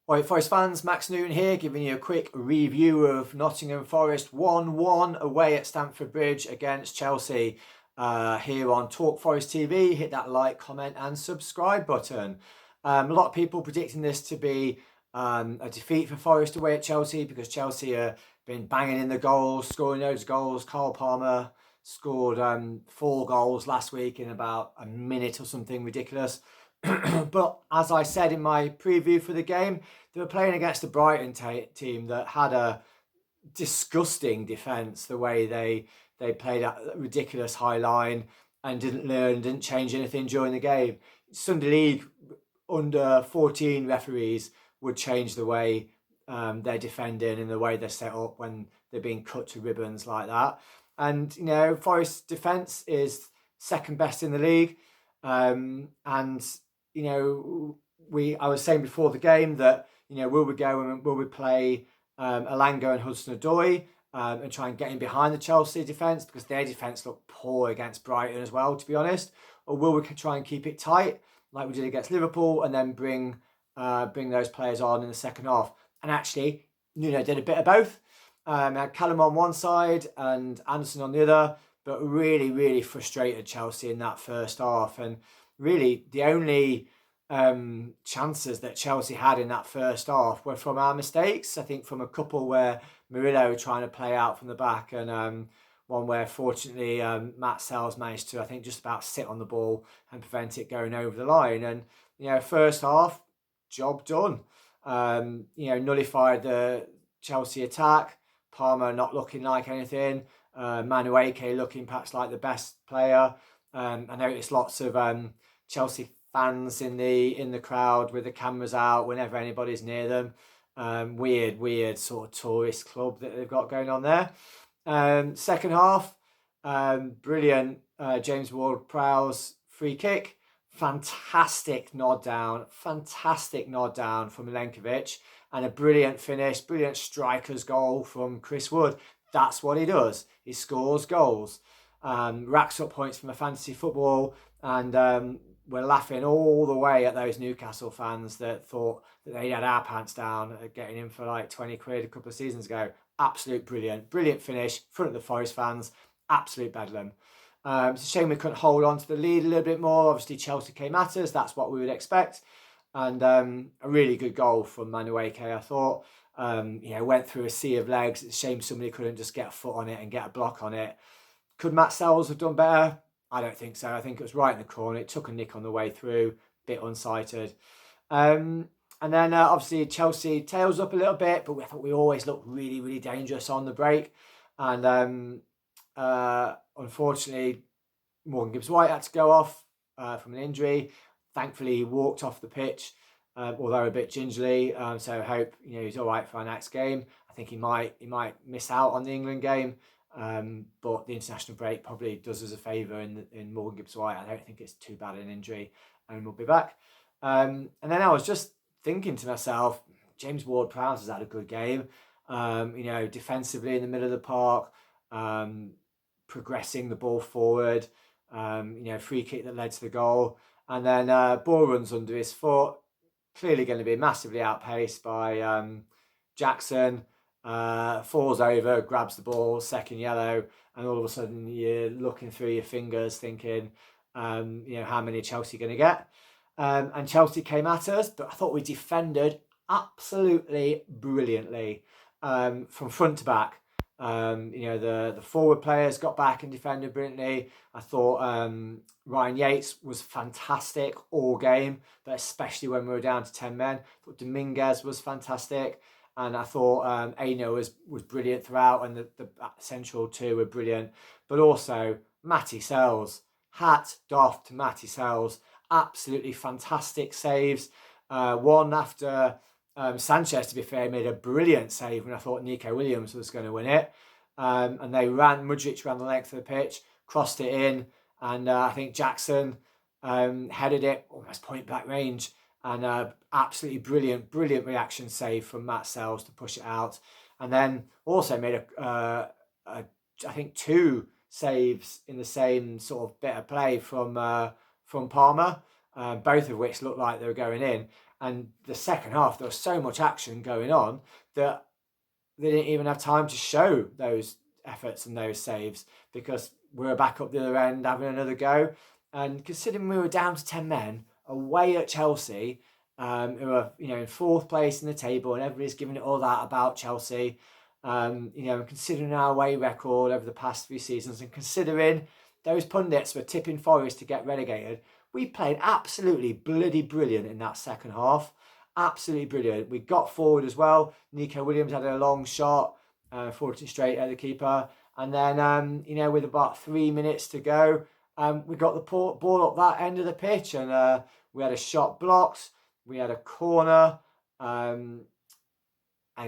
Alright, Forest fans, Max Newton here, giving you a quick review of Nottingham Forest 1-1 away at Stamford Bridge against Chelsea. Here on Talk Forest TV, hit that like, comment and subscribe button. A lot of people predicting this to be a defeat for Forest away at Chelsea because Chelsea have been banging in the goals, scoring those goals. Cole Palmer scored 4 goals last week in about a minute or something ridiculous. But as I said in my preview for the game, they were playing against a Brighton team that had a disgusting defence, the way they played that ridiculous high line and didn't change anything during the game. Sunday League under 14 referees would change the way they're defending and the way they're set up when they're being cut to ribbons like that. And, you know, Forest's defence is second best in the league. And you know, I was saying before the game that, you know, will we play Alanga and Hudson-Odoi and try and get in behind the Chelsea defence because their defence looked poor against Brighton as well, to be honest, or will we try and keep it tight like we did against Liverpool and then bring those players on in the second half? And actually, you know, did a bit of both. Had Callum on one side and Anderson on the other, but really frustrated Chelsea in that first half. And really, the only chances that Chelsea had in that first half were from our mistakes. I think from a couple where Murillo were trying to play out from the back, and one where fortunately Matt Sells managed to, I think, just about sit on the ball and prevent it going over the line. And, you know, first half, job done. You know, nullified the Chelsea attack. Palmer not looking like anything. Manueke looking perhaps like the best player. I noticed lots of Chelsea fans in the crowd with the cameras out whenever anybody's near them. Weird sort of tourist club that they've got going on there. Second half, brilliant James Ward-Prowse free kick. Fantastic nod down from Milenkovic, and a brilliant finish, brilliant striker's goal from Chris Wood. That's what he does. He scores goals, racks up points from a fantasy football, and we're laughing all the way at those Newcastle fans that thought that they had our pants down at getting him for like 20 quid a couple of seasons ago. Absolute brilliant finish, front of the Forest fans, absolute bedlam. It's a shame we couldn't hold on to the lead a little bit more. Obviously, Chelsea came at us. That's what we would expect. And a really good goal from Manueke, I thought. You know, went through a sea of legs. It's a shame somebody couldn't just get a foot on it and get a block on it. Could Matt Sells have done better? I don't think so. I think it was right in the corner. It took a nick on the way through, bit unsighted. And then obviously Chelsea tails up a little bit, but I thought we always looked really dangerous on the break. And unfortunately, Morgan Gibbs-White had to go off from an injury. Thankfully, he walked off the pitch, although a bit gingerly. So I hope, you know, he's all right for our next game. I think he might miss out on the England game, but the international break probably does us a favour in Morgan Gibbs-White. I don't think it's too bad an injury, and we'll be back. And then I was just thinking to myself, James Ward-Prowse has had a good game. You know, defensively in the middle of the park, progressing the ball forward. You know, free kick that led to the goal, and then ball runs under his foot. Clearly going to be massively outpaced by Jackson. Falls over, grabs the ball, second yellow, and all of a sudden you're looking through your fingers thinking, you know, how many Chelsea going to get? And Chelsea came at us, but I thought we defended absolutely brilliantly from front to back. You know, the forward players got back and defended brilliantly. I thought Ryan Yates was fantastic all game, but especially when we were down to 10 men. I thought Dominguez was fantastic, and I thought Aino was brilliant throughout, and the central two were brilliant. But also Matty Sells, hat off to Matty Sells, absolutely fantastic saves. One after Sanchez, to be fair, made a brilliant save when I thought Nico Williams was going to win it. And Mudryk ran the length of the pitch, crossed it in, and I think Jackson headed it almost point blank range. And absolutely brilliant reaction save from Matt Sells to push it out. And then also made I think 2 saves in the same sort of bit of play from Palmer, both of which looked like they were going in. And the second half, there was so much action going on that they didn't even have time to show those efforts and those saves because we were back up the other end having another go. And considering we were down to 10 men away at Chelsea, who are in fourth place in the table, and everybody's giving it all that about Chelsea. Considering our away record over the past few seasons, and considering those pundits were tipping Forest to get relegated, we played absolutely bloody brilliant in that second half. Absolutely brilliant. We got forward as well. Nico Williams had a long shot, forward straight at the keeper, and then with about 3 minutes to go, we got the ball up that end of the pitch, and we had a shot blocked. We had a corner, and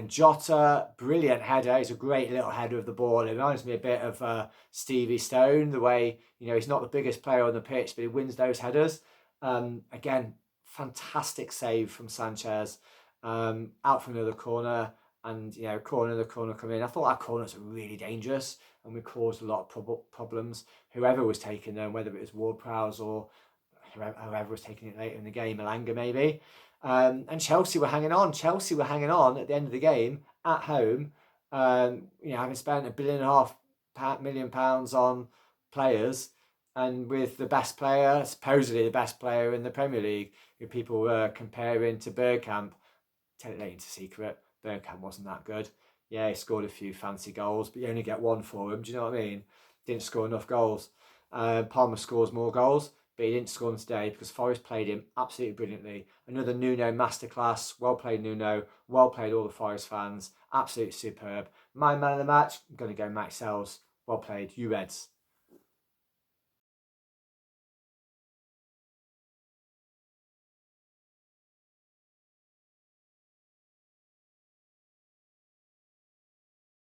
Jota, brilliant header. He's a great little header of the ball. It reminds me a bit of Stevie Stone, the way, he's not the biggest player on the pitch, but he wins those headers. Again, fantastic save from Sanchez, out from another corner, and, the corner come in. I thought our corners were really dangerous, and we caused a lot of problems. Whoever was taking them, whether it was Ward-Prowse or whoever was taking it later in the game, Malanga maybe. And Chelsea were hanging on. Chelsea were hanging on at the end of the game at home. Having spent £1.5 million on players, and with the best player, supposedly the best player in the Premier League, who people were comparing to Bergkamp. Tell it later into secret, Bergkamp wasn't that good. Yeah, he scored a few fancy goals, but you only get one for him. Do you know what I mean? Didn't score enough goals. Palmer scores more goals, but he didn't score them today because Forest played him absolutely brilliantly. Another Nuno masterclass. Well played, Nuno. Well played, all the Forest fans. Absolutely superb. My man of the match, I'm going to go Max Sells. Well played, you Reds.